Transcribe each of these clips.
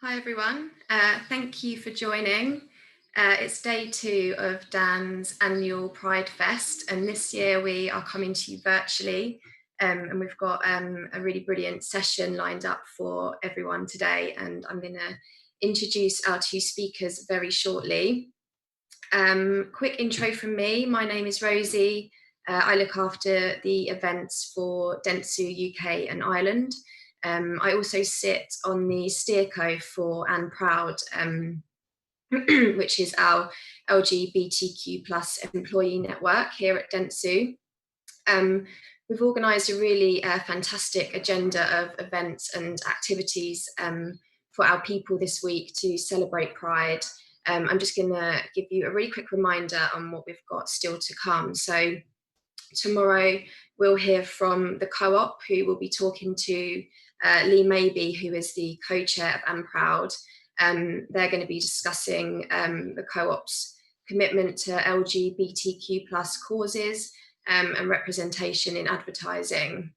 Hi everyone, thank you for joining. It's day 2 of Dan's annual PrideFest, and this year we are coming to you virtually, and we've got a really brilliant session lined up for everyone today, and I'm going to introduce our 2 speakers very shortly. Quick intro from me, my name is Rosie. I look after the events for Dentsu UK and Ireland. I also sit on the steerco for And Proud, which is our LGBTQ plus employee network here at Dentsu. We've organised a really fantastic agenda of events and activities for our people this week to celebrate Pride. I'm just going to give you a really quick reminder on what we've got still to come. So tomorrow we'll hear from the co-op, who will be talking to Lee Maybe, who is the co-chair of And Proud. They're going to be discussing the co-op's commitment to LGBTQ plus causes and representation in advertising.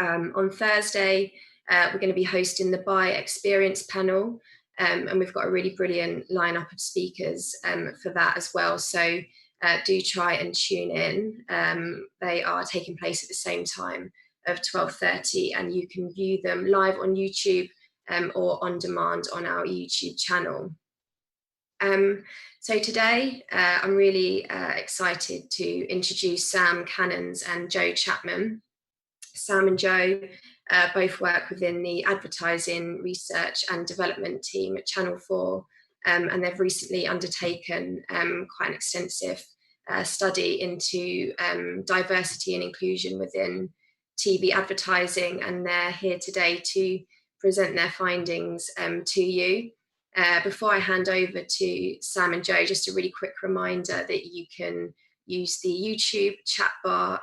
On Thursday, we're going to be hosting the Buy Experience panel, and we've got a really brilliant lineup of speakers for that as well. So do try and tune in. They are taking place at the same time of 12:30, and you can view them live on YouTube or on demand on our YouTube channel. So today, I'm really excited to introduce Sam Cannons and Joe Chapman. Sam and Joe both work within the advertising research and development team at Channel 4, and they've recently undertaken quite an extensive study into diversity and inclusion within TV advertising, and they're here today to present their findings to you. Before I hand over to Sam and Joe, just a really quick reminder that you can use the YouTube chat bar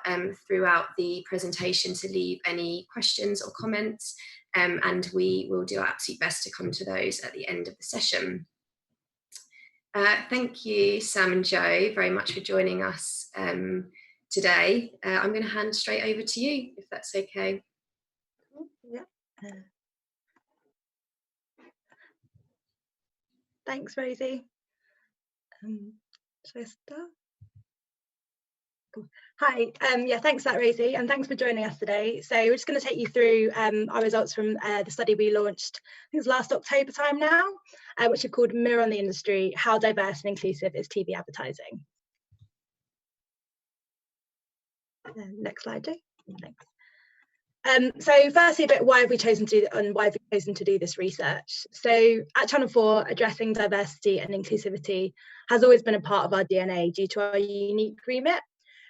throughout the presentation to leave any questions or comments, and we will do our absolute best to come to those at the end of the session. Thank you, Sam and Joe, very much for joining us today. I'm going to hand straight over to you, if that's okay. Yeah. Thanks, Rosie. Should I start? Cool. Hi, yeah, thanks for that, Rosie, and thanks for joining us today. So we're just going to take you through our results from the study we launched, I think it's last October time now, which are called Mirror on the Industry, How Diverse and Inclusive is TV Advertising. Next slide, Joe. Thanks. So firstly, a bit why have we chosen to do this research? So at Channel 4, addressing diversity and inclusivity has always been a part of our DNA due to our unique remit.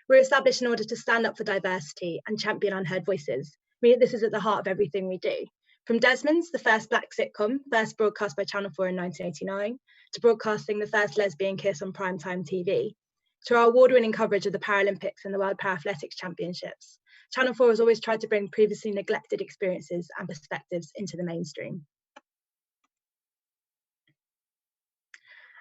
We're established in order to stand up for diversity and champion unheard voices. This is at the heart of everything we do. From Desmond's, the first black sitcom, first broadcast by Channel 4 in 1989, to broadcasting the first lesbian kiss on primetime TV, to our award-winning coverage of the Paralympics and the World Para-Athletics Championships, Channel 4 has always tried to bring previously neglected experiences and perspectives into the mainstream.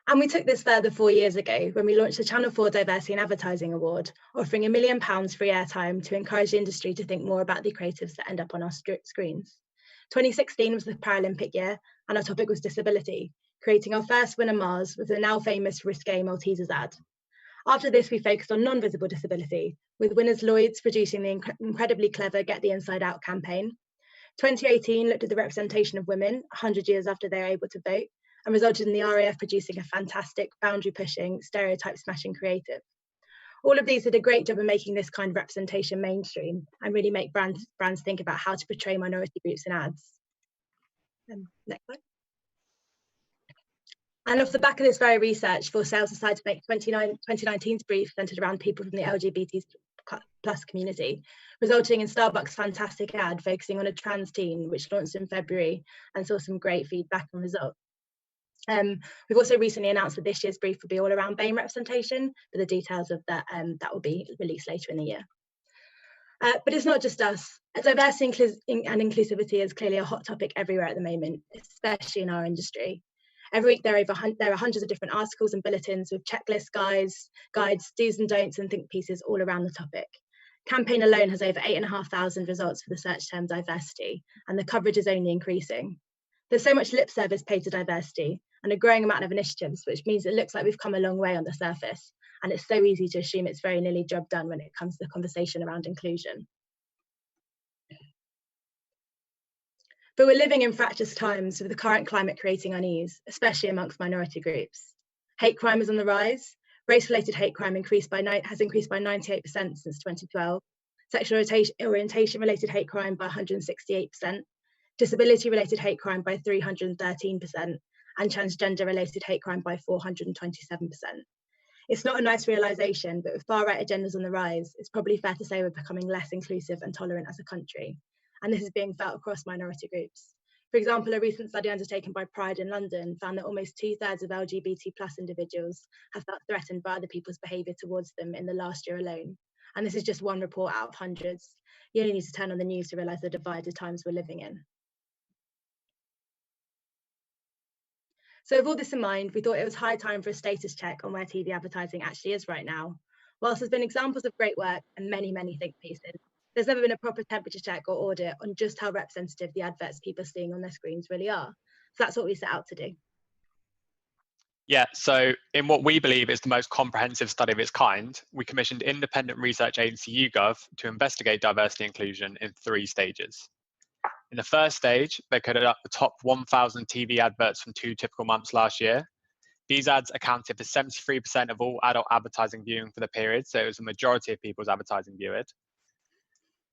And we took this further 4 years ago when we launched the Channel 4 Diversity in Advertising Award, offering £1 million free airtime to encourage the industry to think more about the creatives that end up on our screens. 2016 was the Paralympic year, and our topic was disability, creating our first winner Mars with the now famous Risque Maltesers ad. After this, we focused on non-visible disability, with winners Lloyd's producing the incredibly clever Get the Inside Out campaign. 2018 looked at the representation of women 100 years after they were able to vote, and resulted in the RAF producing a fantastic, boundary-pushing, stereotype-smashing creative. All of these did a great job of making this kind of representation mainstream and really make brands think about how to portray minority groups in ads. Next slide. And off the back of this very research, For Sales decided to make 2019's brief centred around people from the LGBT plus community, resulting in Starbucks' fantastic ad focusing on a trans teen, which launched in February and saw some great feedback and results. We've also recently announced that this year's brief will be all around BAME representation, but the details of that will be released later in the year. But it's not just us. Diversity and inclusivity is clearly a hot topic everywhere at the moment, especially in our industry. Every week there are hundreds of different articles and bulletins with checklists, guides, do's and don'ts and think pieces all around the topic. Campaign alone has over 8,500 results for the search term diversity, and the coverage is only increasing. There's so much lip service paid to diversity and a growing amount of initiatives, which means it looks like we've come a long way on the surface. And it's so easy to assume it's very nearly job done when it comes to the conversation around inclusion. But we're living in fractious times with the current climate creating unease, especially amongst minority groups. Hate crime is on the rise. Race-related hate crime has increased by 98% since 2012. Sexual orientation-related hate crime by 168%. Disability-related hate crime by 313%. And transgender-related hate crime by 427%. It's not a nice realisation, but with far-right agendas on the rise, it's probably fair to say we're becoming less inclusive and tolerant as a country. And this is being felt across minority groups. For example, a recent study undertaken by Pride in London found that almost 2/3 of LGBT+ individuals have felt threatened by other people's behaviour towards them in the last year alone. And this is just one report out of hundreds. You only need to turn on the news to realise the divided times we're living in. So with all this in mind, we thought it was high time for a status check on where TV advertising actually is right now. Whilst there's been examples of great work and many, many think pieces, there's never been a proper temperature check or audit on just how representative the adverts people are seeing on their screens really are. So that's what we set out to do. Yeah, so in what we believe is the most comprehensive study of its kind, we commissioned independent research agency YouGov to investigate diversity and inclusion in 3 stages. In the first stage, they coded up the top 1,000 TV adverts from 2 typical months last year. These ads accounted for 73% of all adult advertising viewing for the period, so it was a majority of people's advertising viewed.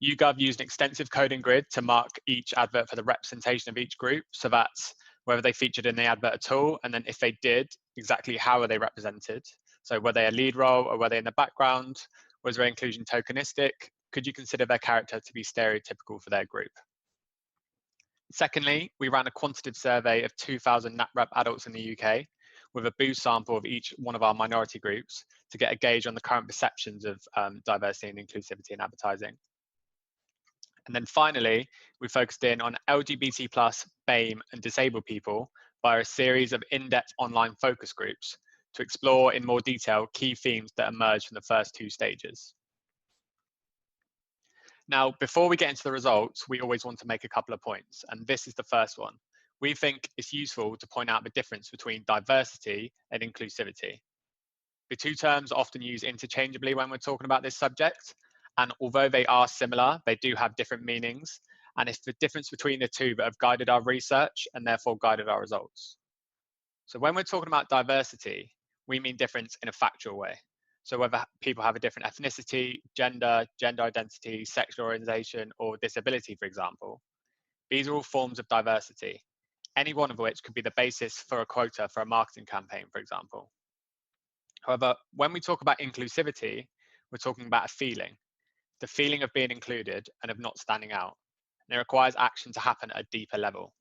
YouGov used an extensive coding grid to mark each advert for the representation of each group, so that's whether they featured in the advert at all, and then if they did, exactly how are they represented? So were they a lead role or were they in the background? Was their inclusion tokenistic? Could you consider their character to be stereotypical for their group? Secondly, we ran a quantitative survey of 2,000 NatRep adults in the UK with a boost sample of each one of our minority groups to get a gauge on the current perceptions of diversity and inclusivity in advertising. And then finally, we focused in on LGBT+, BAME and disabled people via a series of in-depth online focus groups to explore in more detail key themes that emerged from the first 2 stages. Now, before we get into the results, we always want to make a couple of points, and this is the first one. We think it's useful to point out the difference between diversity and inclusivity. The 2 terms are often used interchangeably when we're talking about this subject, and although they are similar, they do have different meanings, and it's the difference between the 2 that have guided our research and therefore guided our results. So when we're talking about diversity, we mean difference in a factual way. So whether people have a different ethnicity, gender identity, sexual orientation, or disability, for example, these are all forms of diversity, any one of which could be the basis for a quota for a marketing campaign, for example. However, when we talk about inclusivity, we're talking about a feeling, the feeling of being included and of not standing out. And it requires action to happen at a deeper level.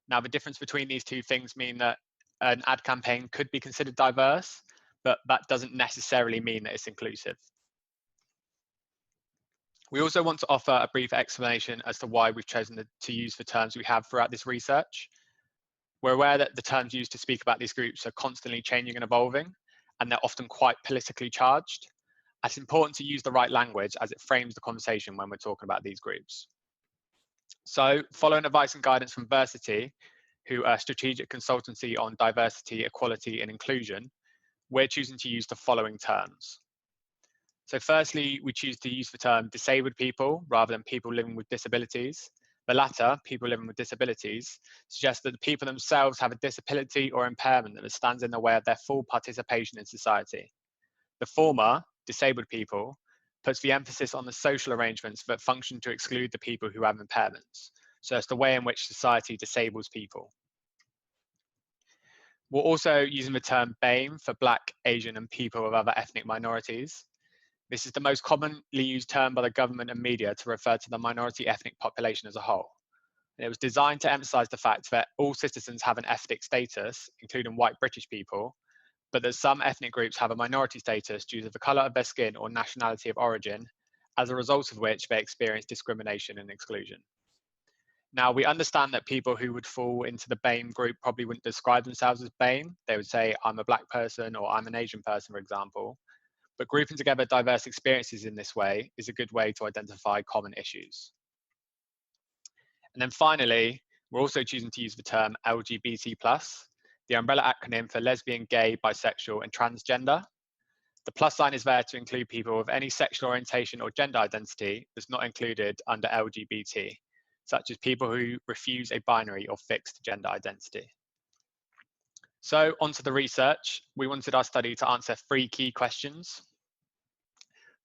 Now, the difference between these 2 things mean that an ad campaign could be considered diverse, but that doesn't necessarily mean that it's inclusive. We also want to offer a brief explanation as to why we've chosen to use the terms we have throughout this research. We're aware that the terms used to speak about these groups are constantly changing and evolving, and they're often quite politically charged. It's important to use the right language as it frames the conversation when we're talking about these groups. So, following advice and guidance from Versity, who are a strategic consultancy on diversity, equality, and inclusion, we're choosing to use the following terms. So firstly, we choose to use the term disabled people rather than people living with disabilities. The latter, people living with disabilities, suggests that the people themselves have a disability or impairment that stands in the way of their full participation in society. The former, disabled people, puts the emphasis on the social arrangements that function to exclude the people who have impairments. So it's the way in which society disables people. We're also using the term BAME for Black, Asian, and people of other ethnic minorities. This is the most commonly used term by the government and media to refer to the minority ethnic population as a whole. And it was designed to emphasize the fact that all citizens have an ethnic status, including white British people, but that some ethnic groups have a minority status due to the color of their skin or nationality of origin, as a result of which they experience discrimination and exclusion. Now, we understand that people who would fall into the BAME group probably wouldn't describe themselves as BAME. They would say, I'm a Black person or I'm an Asian person, for example. But grouping together diverse experiences in this way is a good way to identify common issues. And then finally, We're also choosing to use the term LGBT+, the umbrella acronym for lesbian, gay, bisexual, and transgender. The plus sign is there to include people with any sexual orientation or gender identity that's not included under LGBT, such as people who refuse a binary or fixed gender identity. So onto the research. We wanted our study to answer 3 key questions.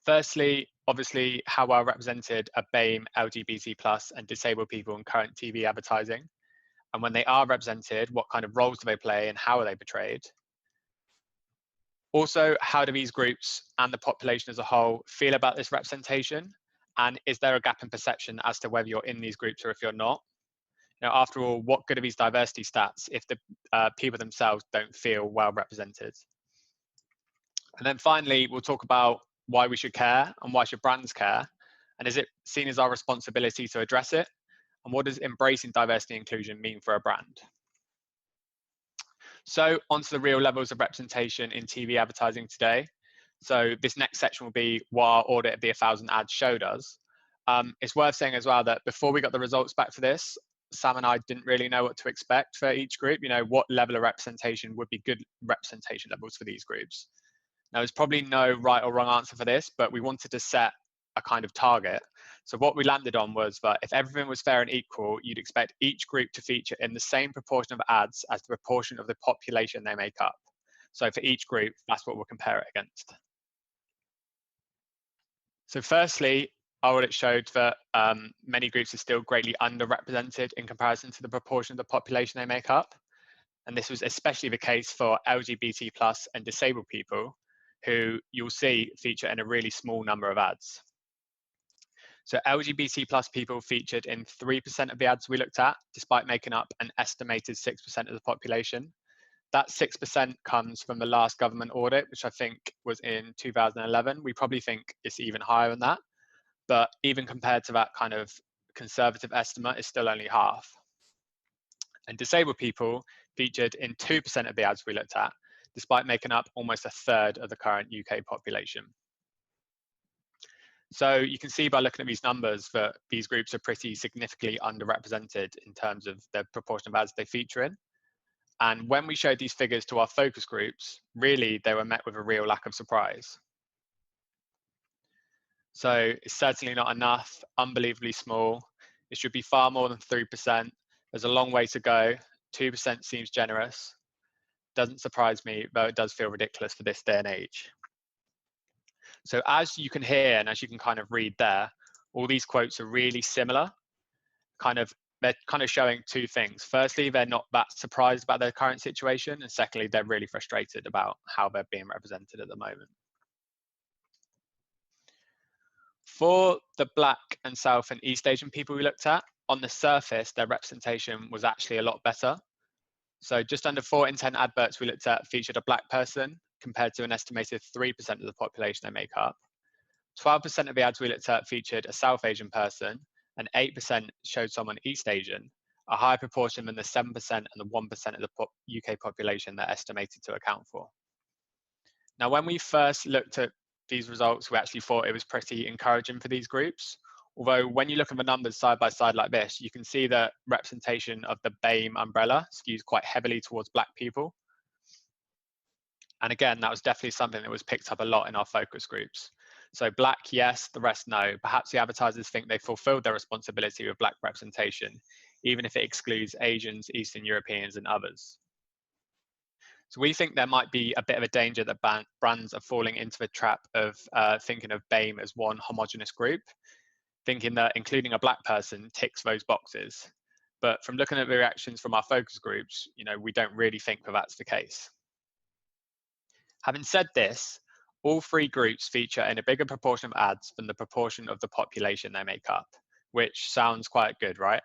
Firstly, obviously, how well represented are BAME, LGBT+, and disabled people in current TV advertising? And when they are represented, what kind of roles do they play and how are they portrayed? Also, how do these groups and the population as a whole feel about this representation? And is there a gap in perception as to whether you're in these groups or if you're not? You know, after all, what good are these diversity stats if the people themselves don't feel well represented? And then finally, we'll talk about why we should care and why should brands care? And is it seen as our responsibility to address it? And what does embracing diversity and inclusion mean for a brand? So onto the real levels of representation in TV advertising today. So this next section will be what our audit of the 1,000 ads showed us. It's worth saying as well that before we got the results back for this, Sam and I didn't really know what to expect for each group. You know, what level of representation would be good representation levels for these groups. Now, there's probably no right or wrong answer for this, but we wanted to set a kind of target. So what we landed on was that if everything was fair and equal, you'd expect each group to feature in the same proportion of ads as the proportion of the population they make up. So for each group, that's what we'll compare it against. So firstly, our audit showed that many groups are still greatly underrepresented in comparison to the proportion of the population they make up. And this was especially the case for LGBT+ and disabled people, who you'll see feature in a really small number of ads. So LGBT+ people featured in 3% of the ads we looked at, despite making up an estimated 6% of the population. That 6% comes from the last government audit, which I think was in 2011. We probably think it's even higher than that. But even compared to that kind of conservative estimate, it's still only half. And disabled people featured in 2% of the ads we looked at, despite making up almost 1/3 of the current UK population. So you can see by looking at these numbers that these groups are pretty significantly underrepresented in terms of the proportion of ads they feature in. And when we showed these figures to our focus groups, really they were met with a real lack of surprise. So it's certainly not enough, unbelievably small. It should be far more than 3%. There's a long way to go. 2% seems generous. Doesn't surprise me, though it does feel ridiculous for this day and age. So as you can hear, and as you can kind of read there, all these quotes are really similar. They're kind of showing 2 things. Firstly, they're not that surprised about their current situation. And secondly, they're really frustrated about how they're being represented at the moment. For the Black and South and East Asian people we looked at, on the surface, their representation was actually a lot better. So just under 4 in 10 adverts we looked at featured a Black person, compared to an estimated 3% of the population they make up. 12% of the ads we looked at featured a South Asian person, and 8% showed someone East Asian, a higher proportion than the 7% and the 1% of the UK population they're estimated to account for. Now, when we first looked at these results, we actually thought it was pretty encouraging for these groups. Although when you look at the numbers side by side like this, you can see that representation of the BAME umbrella skews quite heavily towards Black people. And again, that was definitely something that was picked up a lot in our focus groups. So Black, yes, the rest, no. Perhaps the advertisers think they fulfilled their responsibility with Black representation, even if it excludes Asians, Eastern Europeans, and others. So we think there might be a bit of a danger that brands are falling into the trap of thinking of BAME as one homogenous group, thinking that including a Black person ticks those boxes. But from looking at the reactions from our focus groups, you know, we don't really think that that's the case. Having said this, all 3 groups feature in a bigger proportion of ads than the proportion of the population they make up, which sounds quite good, right?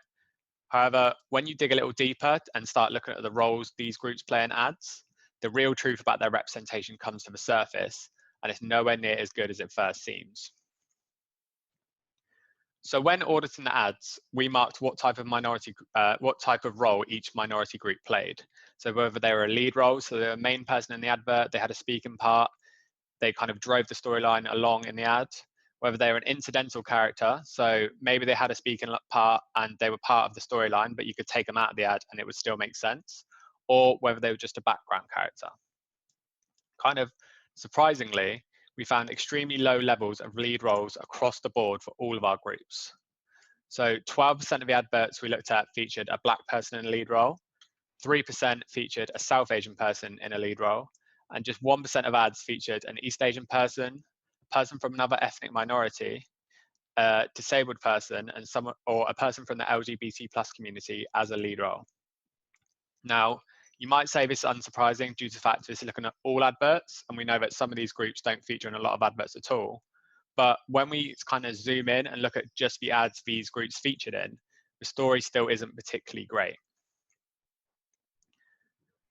However, when you dig a little deeper and start looking at the roles these groups play in ads, the real truth about their representation comes to the surface, and it's nowhere near as good as it first seems. So when auditing the ads, we marked what type of role each minority group played. So whether they were a lead role, so they were the main person in the advert, they had a speaking part, they kind of drove the storyline along in the ad, whether they were an incidental character, so maybe they had a speaking part and they were part of the storyline, but you could take them out of the ad and it would still make sense, or whether they were just a background character. Kind of surprisingly, we found extremely low levels of lead roles across the board for all of our groups. So 12% of the adverts we looked at featured a Black person in a lead role, 3% featured a South Asian person in a lead role, and just 1% of ads featured an East Asian person, a person from another ethnic minority, a disabled person, and or a person from the LGBT plus community as a lead role. Now, you might say this is unsurprising due to the fact this is looking at all adverts, and we know that some of these groups don't feature in a lot of adverts at all. But when we kind of zoom in and look at just the ads these groups featured in, the story still isn't particularly great.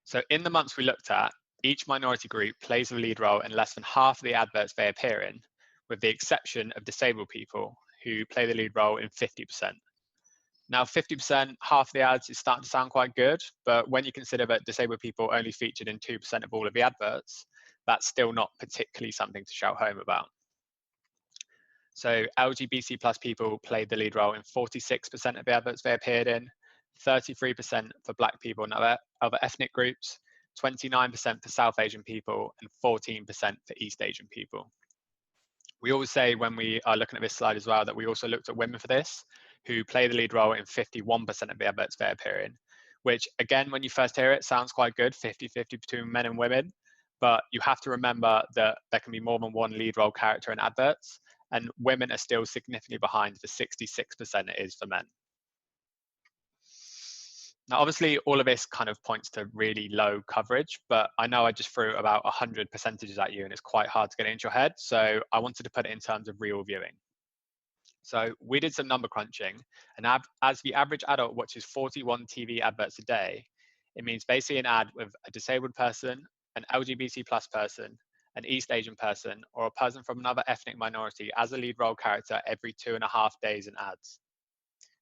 So in the months we looked at, each minority group plays a lead role in less than half of the adverts they appear in, with the exception of disabled people, who play the lead role in 50%. Now, 50%, half the ads, is starting to sound quite good, but when you consider that disabled people only featured in 2% of all of the adverts, that's still not particularly something to shout home about. So LGBT plus people played the lead role in 46% of the adverts they appeared in, 33% for Black people and other ethnic groups, 29% for South Asian people, and 14% for East Asian people. We always say when we are looking at this slide as well that we also looked at women for this, who play the lead role in 51% of the adverts they appear in, which again, when you first hear it, sounds quite good, 50-50 between men and women, but you have to remember that there can be more than one lead role character in adverts, and women are still significantly behind the 66% it is for men. Now, obviously, all of this kind of points to really low coverage, but I know I just threw about 100 percentages at you and it's quite hard to get it into your head. So I wanted to put it in terms of real viewing. So we did some number crunching, and as the average adult watches 41 TV adverts a day, it means basically an ad with a disabled person, an LGBT plus person, an East Asian person, or a person from another ethnic minority as a lead role character every 2.5 days in ads.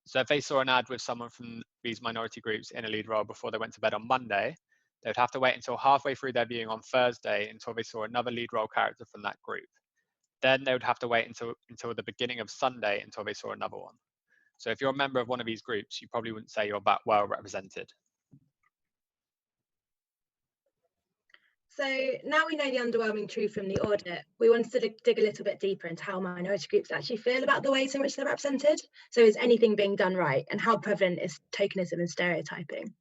So if they saw an ad with someone from these minority groups in a lead role before they went to bed on Monday, they would have to wait until halfway through their viewing on Thursday until they saw another lead role character from that group. Then they would have to wait until the beginning of Sunday until they saw another one. So if you're a member of one of these groups, you probably wouldn't say you're that well represented. So now we know the underwhelming truth from the audit, we wanted to dig a little bit deeper into how minority groups actually feel about the ways in which they're represented. So is anything being done right, and how prevalent is tokenism and stereotyping?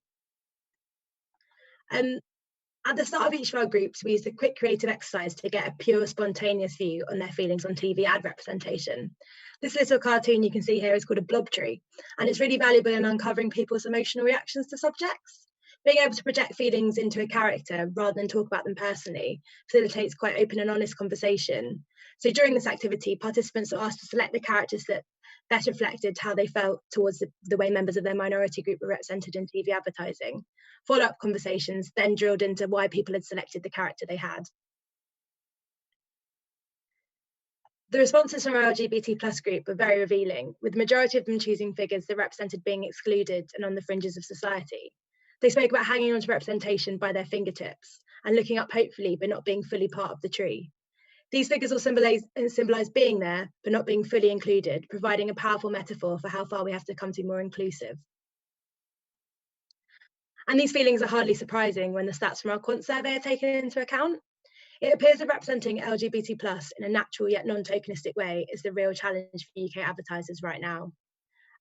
At the start of each of our groups, we used a quick creative exercise to get a pure, spontaneous view on their feelings on TV ad representation. This little cartoon you can see here is called a blob tree, and it's really valuable in uncovering people's emotional reactions to subjects. Being able to project feelings into a character rather than talk about them personally facilitates quite open and honest conversation. So during this activity, participants were asked to select the characters that best reflected how they felt towards the way members of their minority group were represented in TV advertising. Follow-up conversations then drilled into why people had selected the character they had. The responses from our LGBT plus group were very revealing, with the majority of them choosing figures that represented being excluded and on the fringes of society. They spoke about hanging on to representation by their fingertips and looking up hopefully, but not being fully part of the tree. These figures all symbolize being there, but not being fully included, providing a powerful metaphor for how far we have to come to be more inclusive. And these feelings are hardly surprising when the stats from our quant survey are taken into account. It appears that representing LGBT plus in a natural yet non-tokenistic way is the real challenge for UK advertisers right now.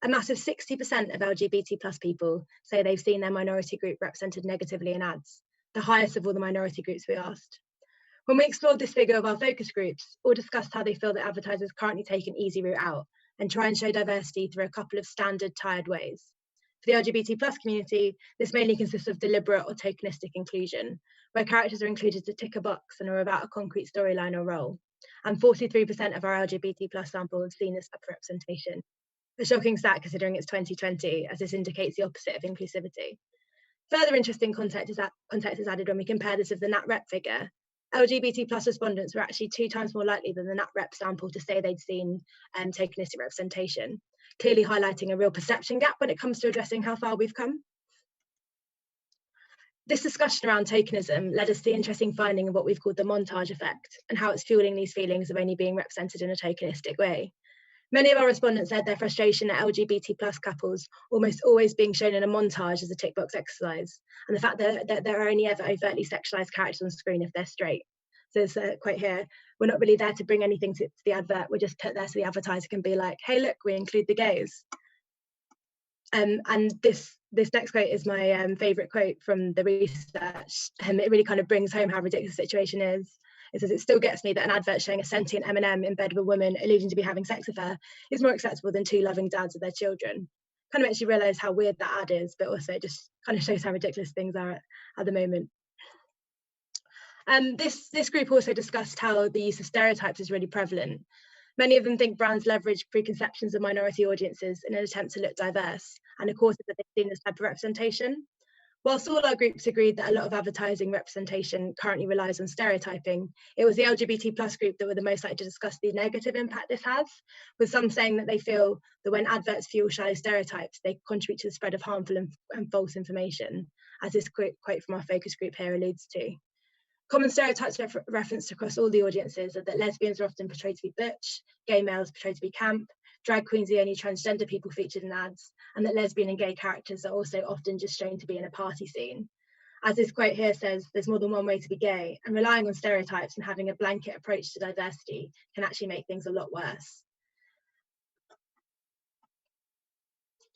A massive 60% of LGBT plus people say they've seen their minority group represented negatively in ads, the highest of all the minority groups we asked. When we explored this figure of our focus groups, all discussed how they feel that advertisers currently take an easy route out and try and show diversity through a couple of standard tired ways. For the LGBT plus community, this mainly consists of deliberate or tokenistic inclusion, where characters are included to tick a box and are about a concrete storyline or role. And 43% of our LGBT plus sample have seen this type of representation. A shocking stat considering it's 2020, as this indicates the opposite of inclusivity. Further interesting context is added when we compare this with the NatRep figure. LGBT plus respondents were actually 2 times more likely than the NatRep sample to say they'd seen tokenistic representation, clearly highlighting a real perception gap when it comes to addressing how far we've come. This discussion around tokenism led us to the interesting finding of what we've called the montage effect and how it's fueling these feelings of only being represented in a tokenistic way. Many of our respondents said their frustration at LGBT plus couples almost always being shown in a montage as a tick box exercise, and the fact that there are only ever overtly sexualized characters on screen if they're straight. So there's a quote here: "We're not really there to bring anything to the advert, we're just put there so the advertiser can be like, hey look, we include the gays." And this next quote is my favourite quote from the research, and it really kind of brings home how ridiculous the situation is. It says, "It still gets me that an advert showing a sentient M&M in bed with a woman alluding to be having sex with her is more acceptable than two loving dads with their children." Kind of makes you realise how weird that ad is, but also it just kind of shows how ridiculous things are at the moment. This group also discussed how the use of stereotypes is really prevalent. Many of them think brands leverage preconceptions of minority audiences in an attempt to look diverse, and of course that they've seen this type of representation. Whilst all our groups agreed that a lot of advertising representation currently relies on stereotyping, it was the LGBT plus group that were the most likely to discuss the negative impact this has, with some saying that they feel that when adverts fuel shallow stereotypes, they contribute to the spread of harmful and false information, as this quote from our focus group here alludes to. Common stereotypes referenced across all the audiences are that lesbians are often portrayed to be butch, gay males portrayed to be camp, drag queens are the only transgender people featured in ads, and that lesbian and gay characters are also often just shown to be in a party scene. As this quote here says, there's more than one way to be gay, and relying on stereotypes and having a blanket approach to diversity can actually make things a lot worse.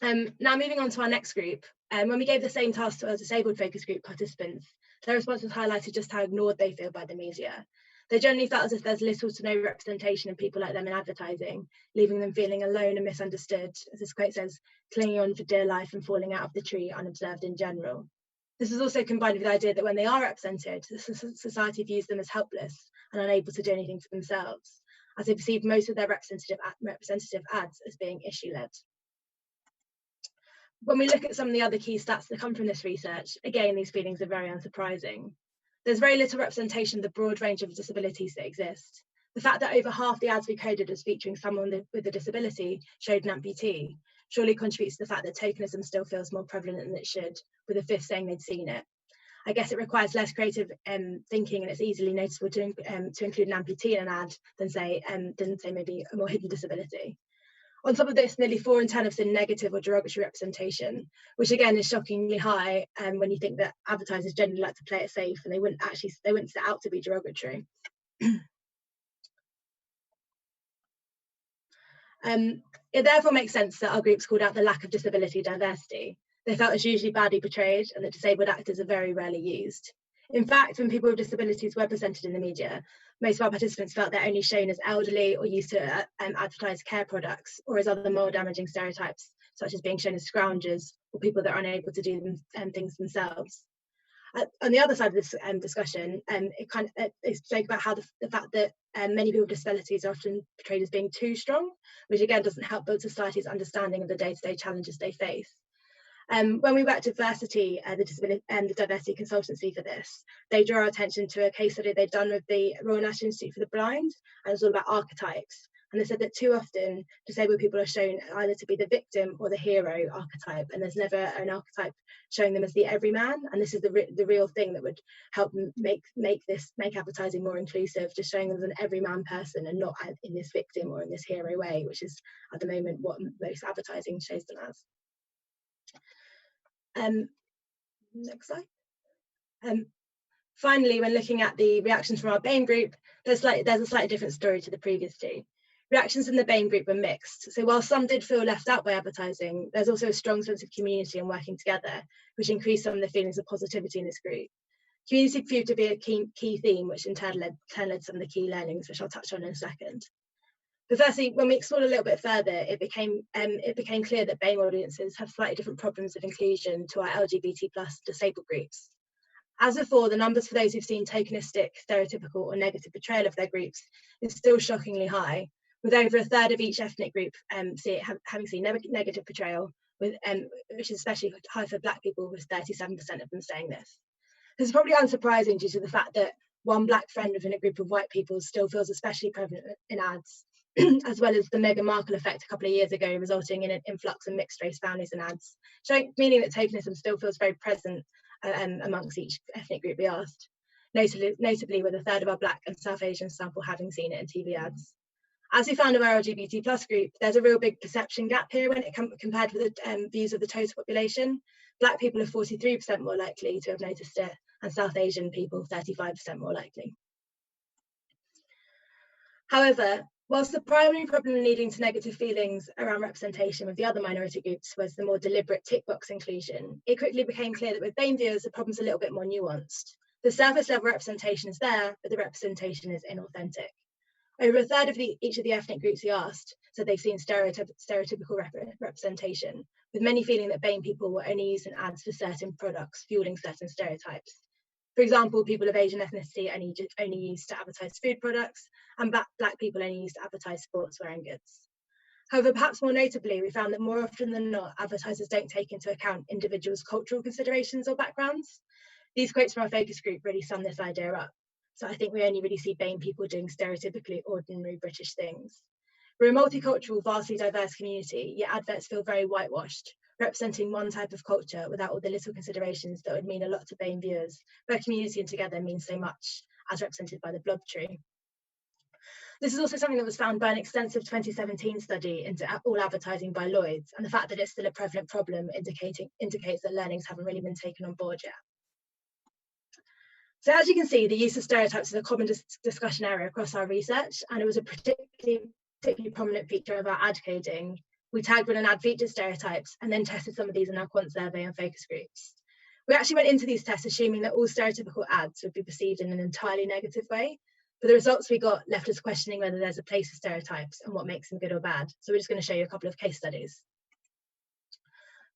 Now moving on to our next group, when we gave the same task to our disabled focus group participants, their responses highlighted just how ignored they feel by the media. They generally felt as if there's little to no representation of people like them in advertising, leaving them feeling alone and misunderstood, as this quote says, clinging on for dear life and falling out of the tree unobserved in general. This is also combined with the idea that when they are represented, society views them as helpless and unable to do anything for themselves, as they perceive most of their representative ads as being issue-led. When we look at some of the other key stats that come from this research, again, these feelings are very unsurprising. There's very little representation of the broad range of disabilities that exist. The fact that over half the ads we coded as featuring someone with a disability showed an amputee surely contributes to the fact that tokenism still feels more prevalent than it should, with a fifth saying they'd seen it. I guess it requires less creative thinking, and it's easily noticeable to include an amputee in an ad than say maybe a more hidden disability. On top of this, nearly 4 in 10 have seen negative or derogatory representation, which again is shockingly high when you think that advertisers generally like to play it safe and they wouldn't set out to be derogatory. It therefore makes sense that our groups called out the lack of disability diversity. They felt it's usually badly portrayed and that disabled actors are very rarely used. In fact, when people with disabilities were presented in the media, most of our participants felt they're only shown as elderly or used to advertise care products, or as other more damaging stereotypes, such as being shown as scroungers or people that are unable to do things themselves. On the other side of this discussion, it spoke about how the fact that many people with disabilities are often portrayed as being too strong, which again doesn't help build society's understanding of the day-to-day challenges they face. When we worked at Versity, the diversity consultancy for this, they drew our attention to a case study they'd done with the Royal National Institute for the Blind, and it was all about archetypes. And they said that too often disabled people are shown either to be the victim or the hero archetype, and there's never an archetype showing them as the everyman. And this is the real thing that would help make advertising more inclusive, just showing them as an everyman person and not in this victim or in this hero way, which is at the moment what most advertising shows them as. Next slide. Finally, when looking at the reactions from our BAME group, there's a slightly different story to the previous two. Reactions in the BAME group were mixed. So while some did feel left out by advertising, there's also a strong sense of community and working together, which increased some of the feelings of positivity in this group. Community proved to be a key theme, which in turn led to some of the key learnings, which I'll touch on in a second. But firstly, when we explored a little bit further, it became clear that BAME audiences have slightly different problems of inclusion to our LGBT plus disabled groups. As before, the numbers for those who've seen tokenistic, stereotypical or negative portrayal of their groups is still shockingly high, with over a third of each ethnic group having seen negative portrayal, which is especially high for Black people, with 37% of them saying this. This is probably unsurprising due to the fact that one Black friend within a group of white people still feels especially prevalent in ads, as well as the Meghan Markle effect a couple of years ago, resulting in an influx of mixed race families in ads, meaning that tokenism still feels very present amongst each ethnic group we asked. Notably with a third of our Black and South Asian sample having seen it in TV ads. As we found in our LGBT plus group, there's a real big perception gap here when it compared with the views of the total population. Black people are 43% more likely to have noticed it, and South Asian people 35% more likely. However, whilst the primary problem leading to negative feelings around representation with the other minority groups was the more deliberate tick box inclusion, it quickly became clear that with BAME viewers, the problem's a little bit more nuanced. The surface level representation is there, but the representation is inauthentic. Over a third of each of the ethnic groups we asked said they've seen stereotypical representation, with many feeling that BAME people were only used in ads for certain products, fueling certain stereotypes. For example, people of Asian ethnicity only used to advertise food products, and Black people only used to advertise sportswear and goods. However, perhaps more notably, we found that more often than not, advertisers don't take into account individuals' cultural considerations or backgrounds. These quotes from our focus group really sum this idea up. So I think we only really see BAME people doing stereotypically ordinary British things. We're a multicultural, vastly diverse community, yet adverts feel very whitewashed, representing one type of culture without all the little considerations that would mean a lot to BAME viewers, where community and together means so much, as represented by the blob tree. This is also something that was found by an extensive 2017 study into all advertising by Lloyds, and the fact that it's still a prevalent problem indicates that learnings haven't really been taken on board yet. So as you can see, the use of stereotypes is a common discussion area across our research, and it was a particularly prominent feature of our ad coding. We tagged when an ad featured stereotypes and then tested some of these in our quant survey and focus groups. We actually went into these tests assuming that all stereotypical ads would be perceived in an entirely negative way, but the results we got left us questioning whether there's a place for stereotypes and what makes them good or bad. So we're just going to show you a couple of case studies.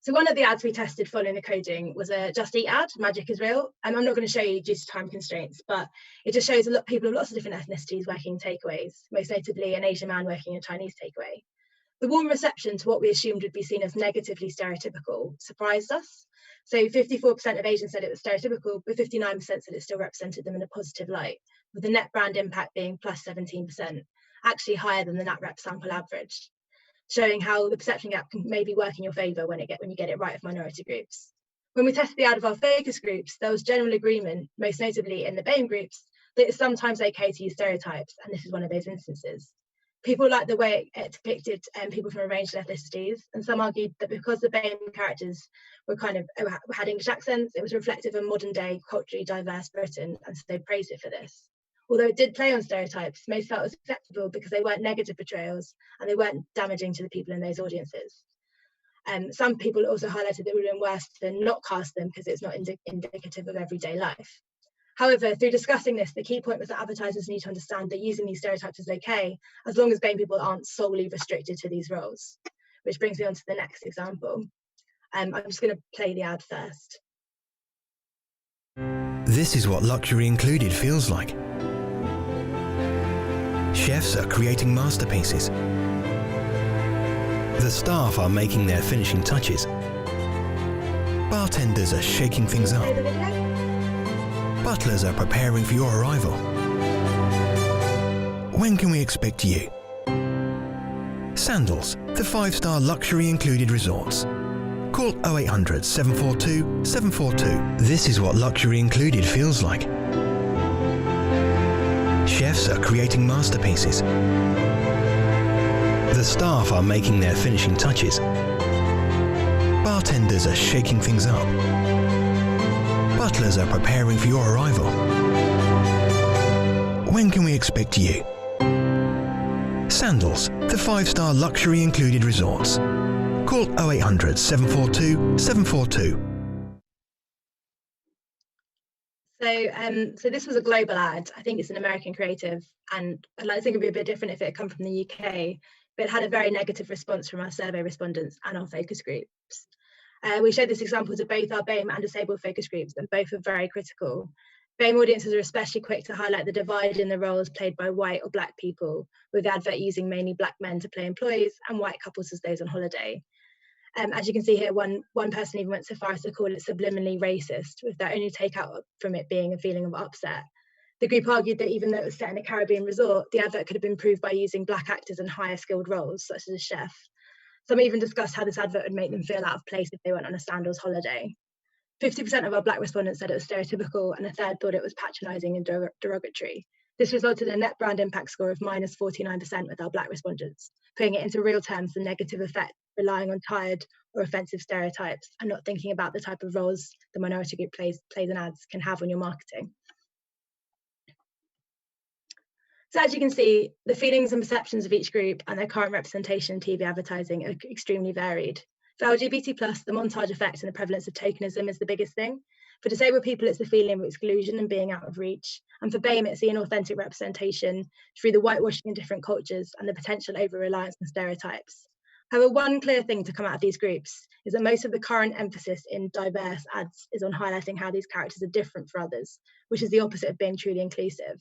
So one of the ads we tested following the coding was a Just Eat ad, Magic is Real. And I'm not going to show you due to time constraints, but it just shows a lot of people of lots of different ethnicities working takeaways, most notably an Asian man working a Chinese takeaway. The warm reception to what we assumed would be seen as negatively stereotypical surprised us. So 54% of Asians said it was stereotypical, but 59% said it still represented them in a positive light, with the net brand impact being plus 17%, actually higher than the NatRep sample average, showing how the perception gap can maybe work in your favour when you get it right of minority groups. When we tested the ad of our focus groups, there was general agreement, most notably in the BAME groups, that it's sometimes okay to use stereotypes, and this is one of those instances. People liked the way it depicted people from a range of ethnicities, and some argued that because the BAME characters had English accents, it was reflective of modern day culturally diverse Britain, and so they praised it for this. Although it did play on stereotypes, most felt it was acceptable because they weren't negative portrayals and they weren't damaging to the people in those audiences. Some people also highlighted that it would have been worse to not cast them because it's not indicative of everyday life. However, through discussing this, the key point was that advertisers need to understand that using these stereotypes is okay, as long as BAME people aren't solely restricted to these roles. Which brings me on to the next example. I'm just going to play the ad first. This is what luxury included feels like. Chefs are creating masterpieces. The staff are making their finishing touches. Bartenders are shaking things up. Butlers are preparing for your arrival. When can we expect you? Sandals, the 5-star luxury included resorts. Call 0800 742 742. This is what luxury included feels like. Chefs are creating masterpieces. The staff are making their finishing touches. Bartenders are shaking things up. Butlers are preparing for your arrival. When can we expect you? Sandals, the 5-star luxury included resorts. Call 0800 742 742. So this was a global ad. I think it's an American creative, and I think it'd be a bit different if it had come from the UK, but it had a very negative response from our survey respondents and our focus groups. We showed this example to both our BAME and disabled focus groups, and both were very critical. BAME audiences are especially quick to highlight the divide in the roles played by white or black people, with the advert using mainly black men to play employees and white couples as those on holiday. As you can see here, one person even went so far as to call it subliminally racist, with their only takeout from it being a feeling of upset. The group argued that even though it was set in a Caribbean resort, the advert could have been improved by using black actors in higher skilled roles, such as a chef. Some even discussed how this advert would make them feel out of place if they went on a sandals holiday. 50% of our Black respondents said it was stereotypical, and a third thought it was patronising and derogatory. This resulted in a net brand impact score of minus 49% with our Black respondents, putting it into real terms the negative effect relying on tired or offensive stereotypes and not thinking about the type of roles the minority group plays in ads can have on your marketing. So as you can see, the feelings and perceptions of each group and their current representation in TV advertising are extremely varied. For LGBT+, the montage effect and the prevalence of tokenism is the biggest thing. For disabled people, it's the feeling of exclusion and being out of reach. And for BAME, it's the inauthentic representation through the whitewashing of different cultures and the potential over-reliance on stereotypes. However, one clear thing to come out of these groups is that most of the current emphasis in diverse ads is on highlighting how these characters are different for others, which is the opposite of being truly inclusive.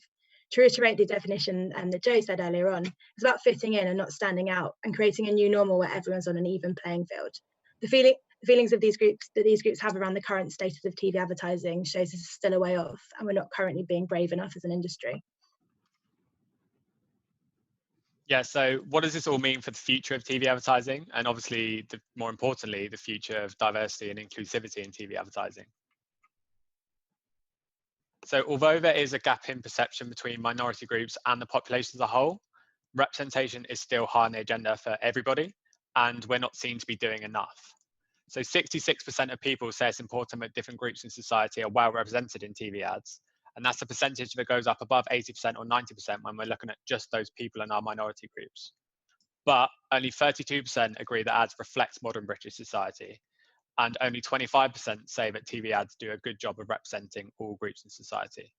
To reiterate the definition that Joe said earlier on, it's about fitting in and not standing out and creating a new normal where everyone's on an even playing field. The feelings of these groups have around the current status of TV advertising shows this is still a way off, and we're not currently being brave enough as an industry. Yeah, so what does this all mean for the future of TV advertising? And obviously, more importantly, the future of diversity and inclusivity in TV advertising. So although there is a gap in perception between minority groups and the population as a whole, representation is still high on the agenda for everybody, and we're not seen to be doing enough. So 66% of people say it's important that different groups in society are well represented in TV ads, and that's a percentage that goes up above 80% or 90% when we're looking at just those people in our minority groups. But only 32% agree that ads reflect modern British society, and only 25% say that TV ads do a good job of representing all groups in society.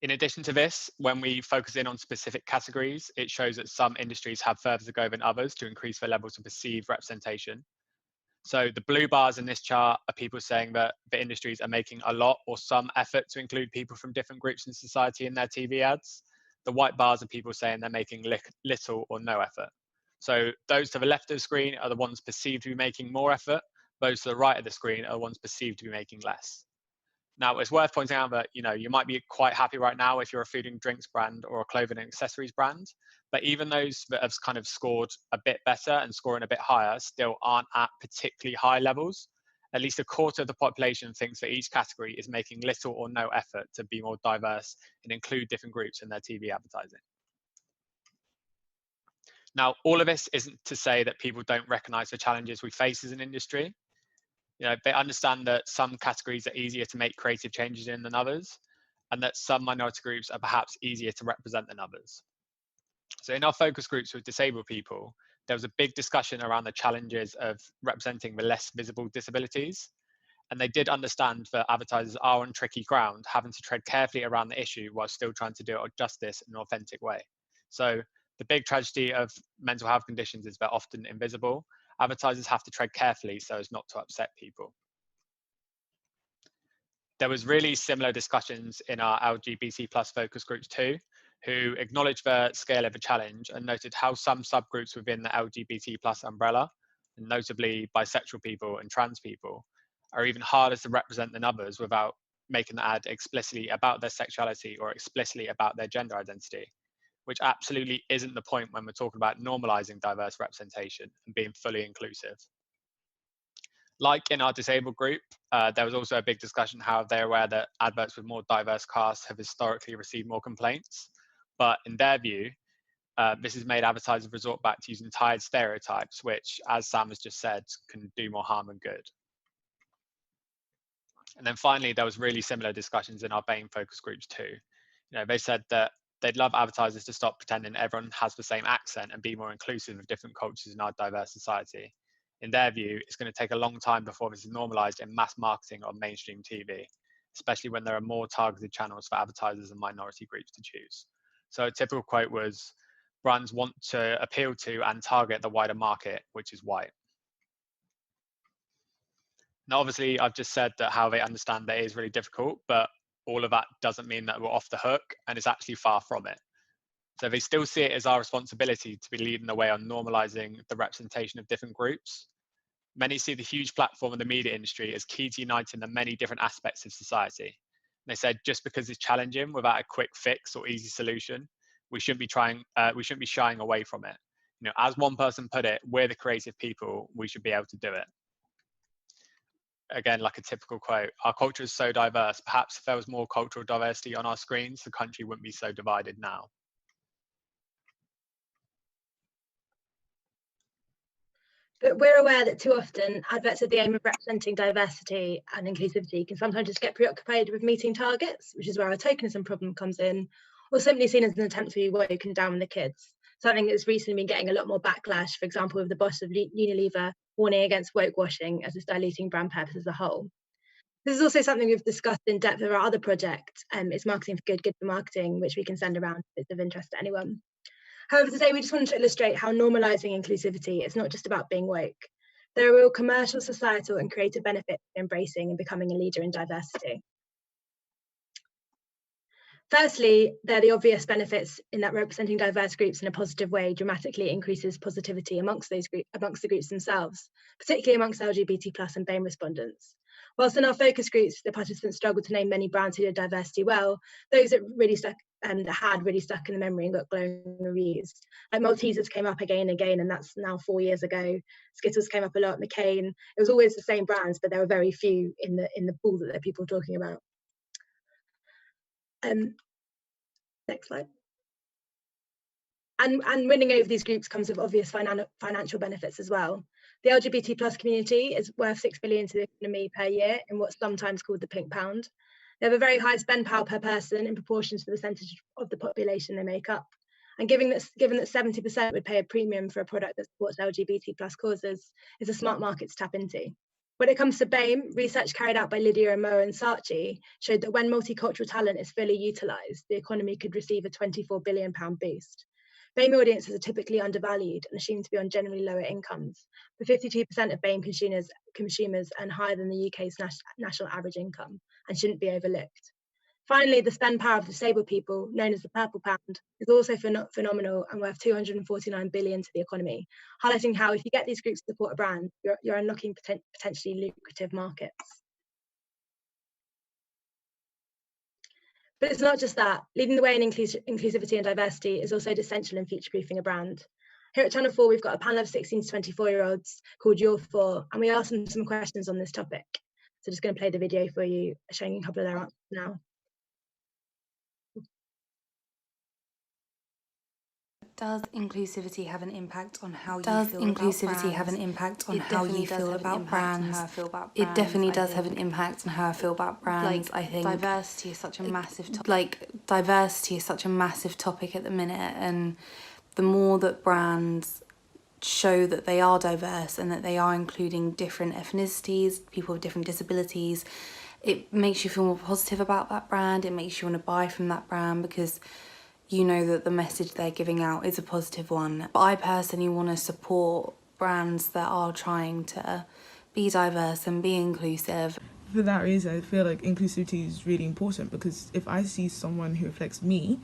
In addition to this, when we focus in on specific categories, it shows that some industries have further to go than others to increase their levels of perceived representation. So the blue bars in this chart are people saying that the industries are making a lot or some effort to include people from different groups in society in their TV ads. The white bars are people saying they're making little or no effort. So those to the left of the screen are the ones perceived to be making more effort. Those to the right of the screen are the ones perceived to be making less. Now, it's worth pointing out that you might be quite happy right now if you're a food and drinks brand or a clothing and accessories brand, but even those that have kind of scored a bit better and scoring a bit higher still aren't at particularly high levels. At least a quarter of the population thinks that each category is making little or no effort to be more diverse and include different groups in their TV advertising. Now, all of this isn't to say that people don't recognize the challenges we face as an industry. They understand that some categories are easier to make creative changes in than others, and that some minority groups are perhaps easier to represent than others. So in our focus groups with disabled people, there was a big discussion around the challenges of representing the less visible disabilities. And they did understand that advertisers are on tricky ground, having to tread carefully around the issue while still trying to do it justice in an authentic way. So the big tragedy of mental health conditions is they're often invisible. Advertisers have to tread carefully so as not to upset people. There was really similar discussions in our LGBT+ focus groups too, who acknowledged the scale of the challenge and noted how some subgroups within the LGBT+ umbrella, and notably bisexual people and trans people, are even harder to represent than others without making the ad explicitly about their sexuality or explicitly about their gender identity, which absolutely isn't the point when we're talking about normalizing diverse representation and being fully inclusive. Like in our disabled group, there was also a big discussion how they're aware that adverts with more diverse casts have historically received more complaints. But in their view, this has made advertisers resort back to using tired stereotypes, which, as Sam has just said, can do more harm than good. And then finally, there was really similar discussions in our BAME focus groups too. They said that they'd love advertisers to stop pretending everyone has the same accent and be more inclusive of different cultures in our diverse society. In their view, it's going to take a long time before this is normalized in mass marketing on mainstream TV, especially when there are more targeted channels for advertisers and minority groups to choose. So a typical quote was, brands want to appeal to and target the wider market, which is white. Now, obviously, I've just said that how they understand that is really difficult, but all of that doesn't mean that we're off the hook, and it's actually far from it. So they still see it as our responsibility to be leading the way on normalizing the representation of different groups. Many see the huge platform of the media industry as key to uniting the many different aspects of society. And they said just because it's challenging without a quick fix or easy solution, we shouldn't be shying away from it. As one person put it, we're the creative people, we should be able to do it. again, like a typical quote, our culture is so diverse, perhaps if there was more cultural diversity on our screens, the country wouldn't be so divided now. But we're aware that too often adverts with the aim of representing diversity and inclusivity can sometimes just get preoccupied with meeting targets, which is where our tokenism problem comes in, or simply seen as an attempt to be woke and down with the kids. Something that's recently been getting a lot more backlash, for example, with the boss of Unilever warning against woke washing as it's diluting brand purpose as a whole. This is also something we've discussed in depth with our other project, it's Marketing for Good, Good for Marketing, which we can send around if it's of interest to anyone. However, today we just wanted to illustrate how normalising inclusivity is not just about being woke. There are real commercial, societal and creative benefits to embracing and becoming a leader in diversity. Firstly, there are the obvious benefits in that representing diverse groups in a positive way dramatically increases positivity amongst the groups themselves, particularly amongst LGBT+ and BAME respondents. Whilst in our focus groups, the participants struggled to name many brands who did diversity well, those that really stuck had really stuck in the memory and got glowing reviews. Like Maltesers came up again and again, and that's now 4 years ago. Skittles came up a lot, McCain. It was always the same brands, but there were very few in the pool that there are people talking about. Next slide. And winning over these groups comes with obvious financial benefits as well. The LGBT+ community is worth 6 billion to the economy per year in what's sometimes called the pink pound. They have a very high spend power per person in proportion to the percentage of the population they make up. And given that 70% would pay a premium for a product that supports LGBT+ causes, is a smart market to tap into. When it comes to BAME, research carried out by Lydia and Moa and Saatchi showed that when multicultural talent is fully utilised, the economy could receive a £24 billion boost. BAME audiences are typically undervalued and assumed to be on generally lower incomes, but 52% of BAME consumers earn higher than the UK's national average income and shouldn't be overlooked. Finally, the spend power of disabled people, known as the purple pound, is also phenomenal and worth 249 billion to the economy, highlighting how if you get these groups to support a brand, you're unlocking potentially lucrative markets. But it's not just that. Leading the way in inclusivity and diversity is also essential in future-proofing a brand. Here at Channel 4, we've got a panel of 16 to 24-year-olds called You're 4, and we asked them some questions on this topic. So just going to play the video for you, showing you a couple of their answers now. Does inclusivity have an impact on how you feel about brands? Does inclusivity have an impact on how you feel about brands? It definitely does have an impact on how I feel about brands. I think diversity is such a massive topic. Diversity is such a massive topic at the minute, and the more that brands show that they are diverse and that they are including different ethnicities, people with different disabilities, it makes you feel more positive about that brand. It makes you want to buy from that brand because you know that the message they're giving out is a positive one. But I personally want to support brands that are trying to be diverse and be inclusive. For that reason, I feel like inclusivity is really important, because if I see someone who reflects me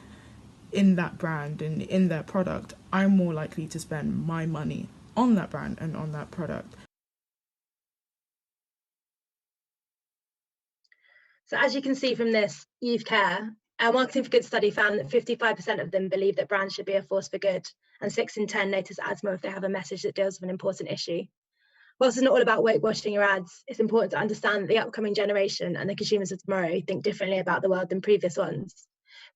in that brand and in their product, I'm more likely to spend my money on that brand and on that product. So as you can see from this youth care, our Marketing for Good study found that 55% of them believe that brands should be a force for good, and 6 in 10 notice ads more if they have a message that deals with an important issue. Whilst it's not all about weight washing your ads, it's important to understand that the upcoming generation and the consumers of tomorrow think differently about the world than previous ones.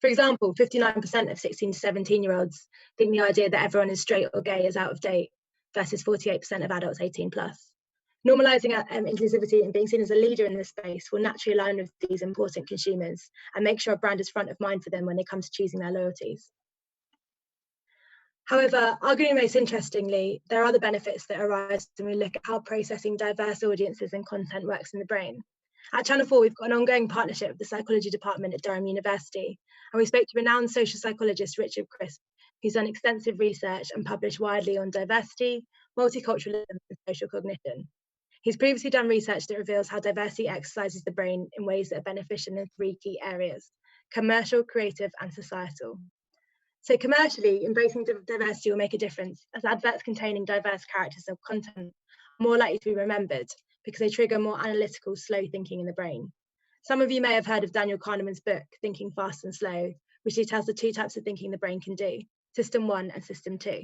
For example, 59% of 16 to 17-year-olds think the idea that everyone is straight or gay is out of date, versus 48% of adults 18+. Normalising inclusivity and being seen as a leader in this space will naturally align with these important consumers and make sure a brand is front of mind for them when it comes to choosing their loyalties. However, arguably most interestingly, there are other benefits that arise when we look at how processing diverse audiences and content works in the brain. At Channel 4, we've got an ongoing partnership with the psychology department at Durham University, and we spoke to renowned social psychologist Richard Crisp, who's done extensive research and published widely on diversity, multiculturalism, and social cognition. He's previously done research that reveals how diversity exercises the brain in ways that are beneficial in 3 key areas: commercial, creative, and societal. So commercially, embracing diversity will make a difference, as adverts containing diverse characters and content are more likely to be remembered because they trigger more analytical, slow thinking in the brain. Some of you may have heard of Daniel Kahneman's book, Thinking Fast and Slow, which details the 2 types of thinking the brain can do, System 1 and System 2.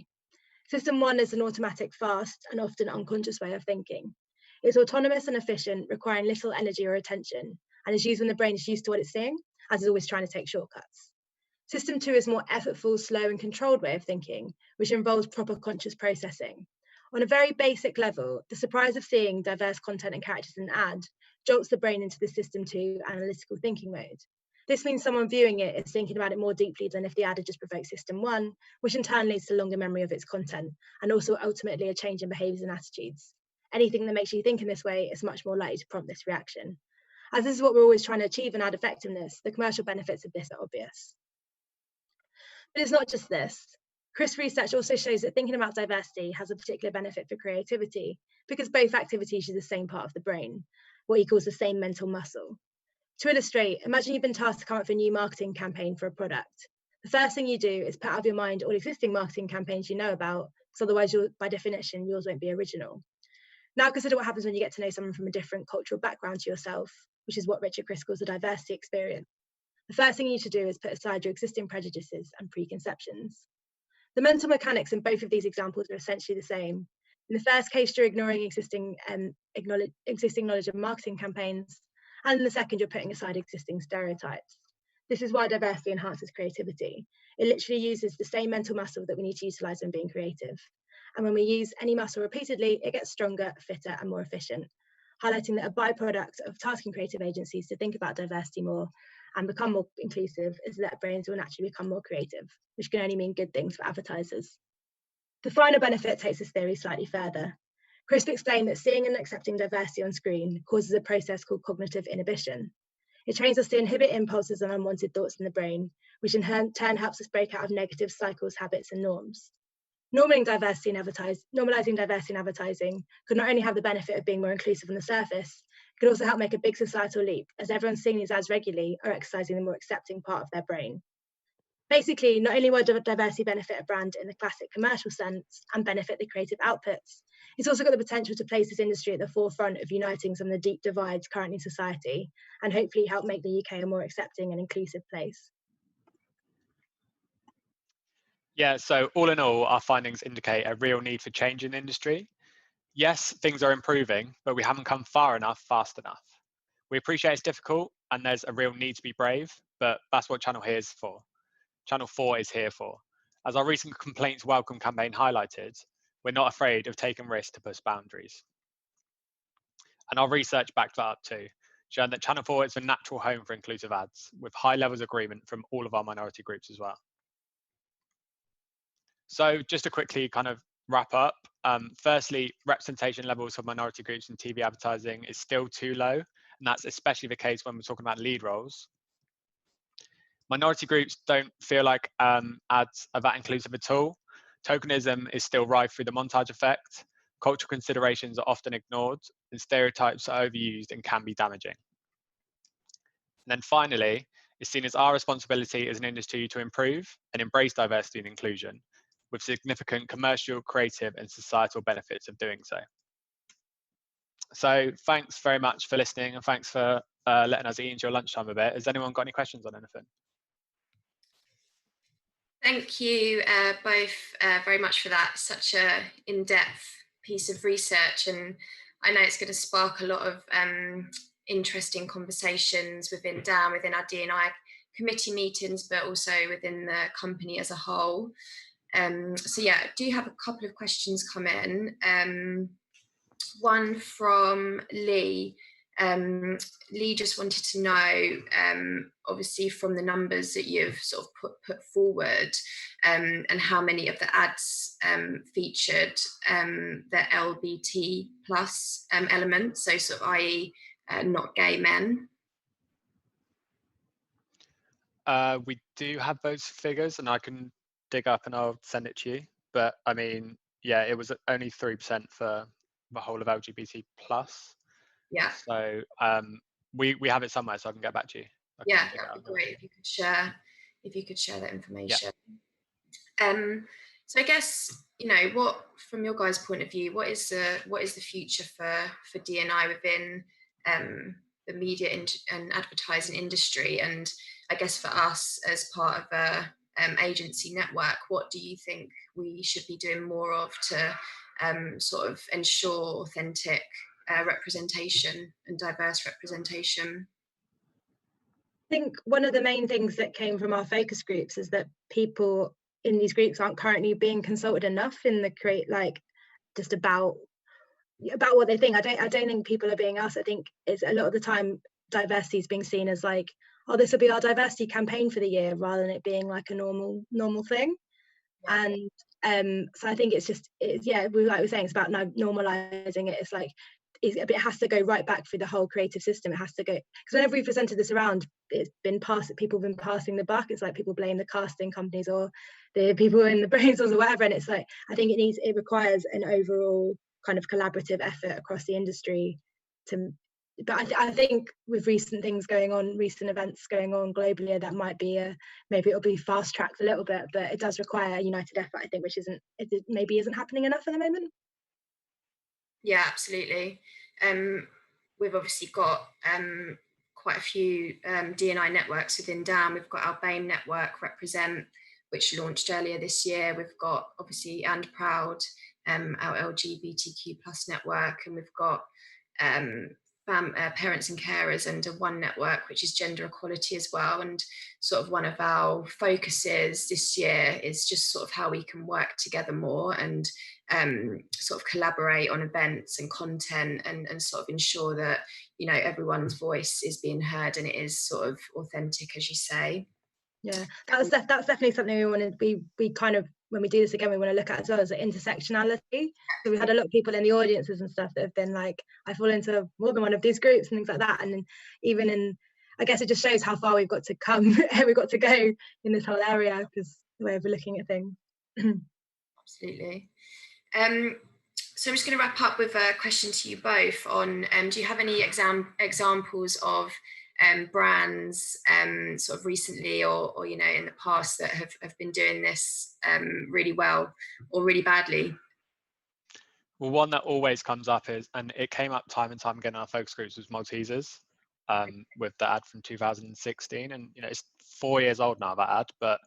System 1 is an automatic, fast, and often unconscious way of thinking. It's autonomous and efficient, requiring little energy or attention, and is used when the brain is used to what it's seeing, as it's always trying to take shortcuts. System 2 is more effortful, slow, and controlled way of thinking, which involves proper conscious processing. On a very basic level, the surprise of seeing diverse content and characters in an ad jolts the brain into the System 2 analytical thinking mode. This means someone viewing it is thinking about it more deeply than if the ad had just provoked System 1, which in turn leads to longer memory of its content, and also ultimately a change in behaviours and attitudes. Anything that makes you think in this way is much more likely to prompt this reaction. As this is what we're always trying to achieve in ad effectiveness, the commercial benefits of this are obvious. But it's not just this. Chris' research also shows that thinking about diversity has a particular benefit for creativity, because both activities use the same part of the brain, what he calls the same mental muscle. To illustrate, imagine you've been tasked to come up with a new marketing campaign for a product. The first thing you do is put out of your mind all existing marketing campaigns you know about, because otherwise, by definition, yours won't be original. Now consider what happens when you get to know someone from a different cultural background to yourself, which is what Richard Chris calls the diversity experience. The first thing you need to do is put aside your existing prejudices and preconceptions. The mental mechanics in both of these examples are essentially the same. In the first case, you're ignoring existing knowledge of marketing campaigns, and in the second, you're putting aside existing stereotypes. This is why diversity enhances creativity. It literally uses the same mental muscle that we need to utilize when being creative. And when we use any muscle repeatedly, it gets stronger, fitter, and more efficient, highlighting that a byproduct of tasking creative agencies to think about diversity more and become more inclusive is that brains will naturally become more creative, which can only mean good things for advertisers. The final benefit takes this theory slightly further. Chris explained that seeing and accepting diversity on screen causes a process called cognitive inhibition. It trains us to inhibit impulses and unwanted thoughts in the brain, which in turn helps us break out of negative cycles, habits, and norms. Normalizing diversity in advertising could not only have the benefit of being more inclusive on the surface, it could also help make a big societal leap, as everyone seeing these ads regularly are exercising the more accepting part of their brain. Basically, not only will diversity benefit a brand in the classic commercial sense and benefit the creative outputs, it's also got the potential to place this industry at the forefront of uniting some of the deep divides currently in society, and hopefully help make the UK a more accepting and inclusive place. Yeah, so all in all, our findings indicate a real need for change in the industry. Yes, things are improving, but we haven't come far enough, fast enough. We appreciate it's difficult and there's a real need to be brave, but that's what Channel here is for. Channel 4 is here for. As our recent Complaints Welcome campaign highlighted, we're not afraid of taking risks to push boundaries. And our research backed that up too, showing that Channel 4 is a natural home for inclusive ads, with high levels of agreement from all of our minority groups as well. So just to quickly kind of wrap up, firstly, representation levels for minority groups in TV advertising is still too low, and that's especially the case when we're talking about lead roles. Minority groups don't feel like ads are that inclusive at all. Tokenism is still rife through the Montage Effect. Cultural considerations are often ignored, and stereotypes are overused and can be damaging. And then finally, it's seen as our responsibility as an industry to improve and embrace diversity and inclusion, with significant commercial, creative, and societal benefits of doing so. So thanks very much for listening, and thanks for letting us eat into your lunchtime a bit. Has anyone got any questions on anything? Thank you both very much for that. Such a in-depth piece of research, and I know it's going to spark a lot of interesting conversations within DAM, within our D&I committee meetings, but also within the company as a whole. So yeah, I do have a couple of questions come in. One from Lee. Lee just wanted to know, obviously from the numbers that you've sort of put forward, and how many of the ads featured the LBT plus element, so sort of i.e. Not gay men. We do have those figures, and I can dig up and I'll send it to you. But I mean, yeah, it was only 3% for the whole of LGBT plus. Yeah. So we have it somewhere, so I can get back to you. Yeah, that'd be great if you could share that information. Yeah. So I guess, you know, what, from your guys' point of view, what is the future for D&I within the media and advertising industry? And I guess for us as part of a agency network, what do you think we should be doing more of to sort of ensure authentic representation and diverse representation. I think one of the main things that came from our focus groups is that people in these groups aren't currently being consulted enough in the just about what they think. I don't think people are being asked. I think it's a lot of the time diversity is being seen as like, oh, this will be our diversity campaign for the year, rather than it being like a normal thing. Yeah. And so I think it's like we're saying, it's about normalizing it. It's like it has to go right back through the whole creative system. It has to go, because whenever we presented this around, it's been people have been passing the buck. It's like people blame the casting companies or the people in the brains or whatever, and it's like, I think it requires an overall kind of collaborative effort across the industry but I think with recent events going on globally, that might be maybe it'll be fast tracked a little bit, but it does require a united effort, I think, which maybe isn't happening enough at the moment. Yeah, absolutely. We've obviously got quite a few D&I networks within DAM. We've got our BAME network, Represent, which launched earlier this year. We've got obviously And Proud, our LGBTQ+ network, and we've got parents and carers under one network, which is gender equality as well. And sort of one of our focuses this year is just sort of how we can work together more and sort of collaborate on events and content and sort of ensure that, you know, everyone's voice is being heard and it is sort of authentic, as you say. Yeah, that's definitely something we want to we kind of, when we do this again, we want to look at as well as intersectionality. So we had a lot of people in the audiences and stuff that have been like, I fall into more than one of these groups and things like that. And then even in, I guess it just shows how far we've got to come, we've got to go in this whole area, because the way we're looking at things. Absolutely. So I'm just going to wrap up with a question to you both on, do you have any examples of brands sort of recently or you know in the past that have been doing this really well or really badly? Well, one that always comes up is, and it came up time and time again in our focus groups, was Maltesers, with the ad from 2016. And you know, it's 4 years old now, that ad, but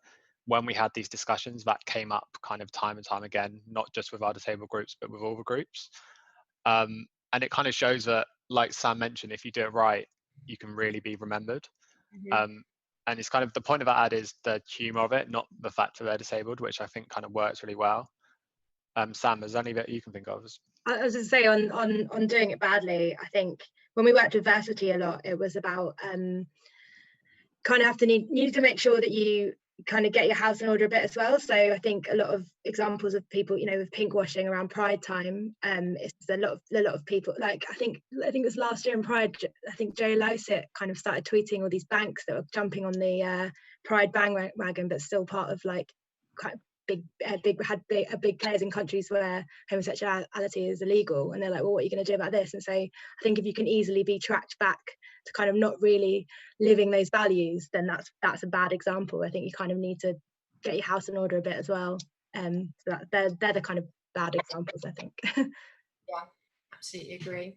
when we had these discussions, that came up kind of time and time again, not just with our disabled groups, but with all the groups. And it kind of shows that, like Sam mentioned, if you do it right, you can really be remembered. Mm-hmm. And it's kind of, the point of that ad is the humour of it, not the fact that they're disabled, which I think kind of works really well. Sam, is there any that you can think of? I was going to say on doing it badly, I think when we worked with Versity a lot, it was about kind of need to make sure that you kind of get your house in order a bit as well. So I think a lot of examples of people, you know, with pink washing around Pride time, it's a lot of people, like I think it was last year in Pride, I think Joe Lycett kind of started tweeting all these banks that were jumping on the Pride bandwagon, but still part of like quite big players in countries where homosexuality is illegal, and they're like, well, what are you going to do about this? And so I think if you can easily be tracked back to kind of not really living those values, then that's a bad example. I think you kind of need to get your house in order a bit as well. So that they're the kind of bad examples, I think. Yeah, absolutely agree.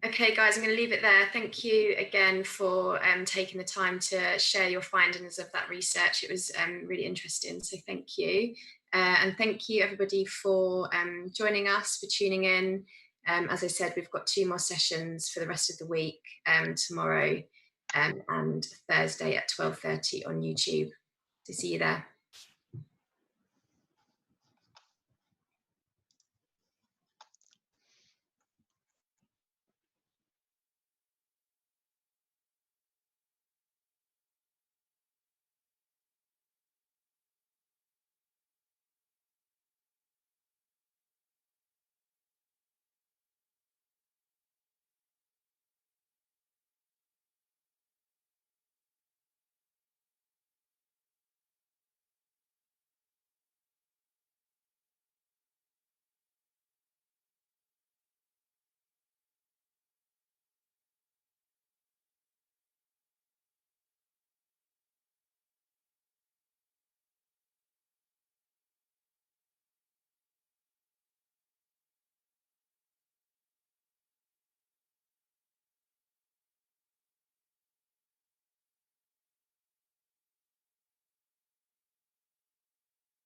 Okay, guys, I'm going to leave it there. Thank you again for taking the time to share your findings of that research. It was really interesting, so thank you. And thank you, everybody, for joining us, for tuning in. As I said, we've got 2 more sessions for the rest of the week, tomorrow and Thursday at 12:30 on YouTube. So see you there.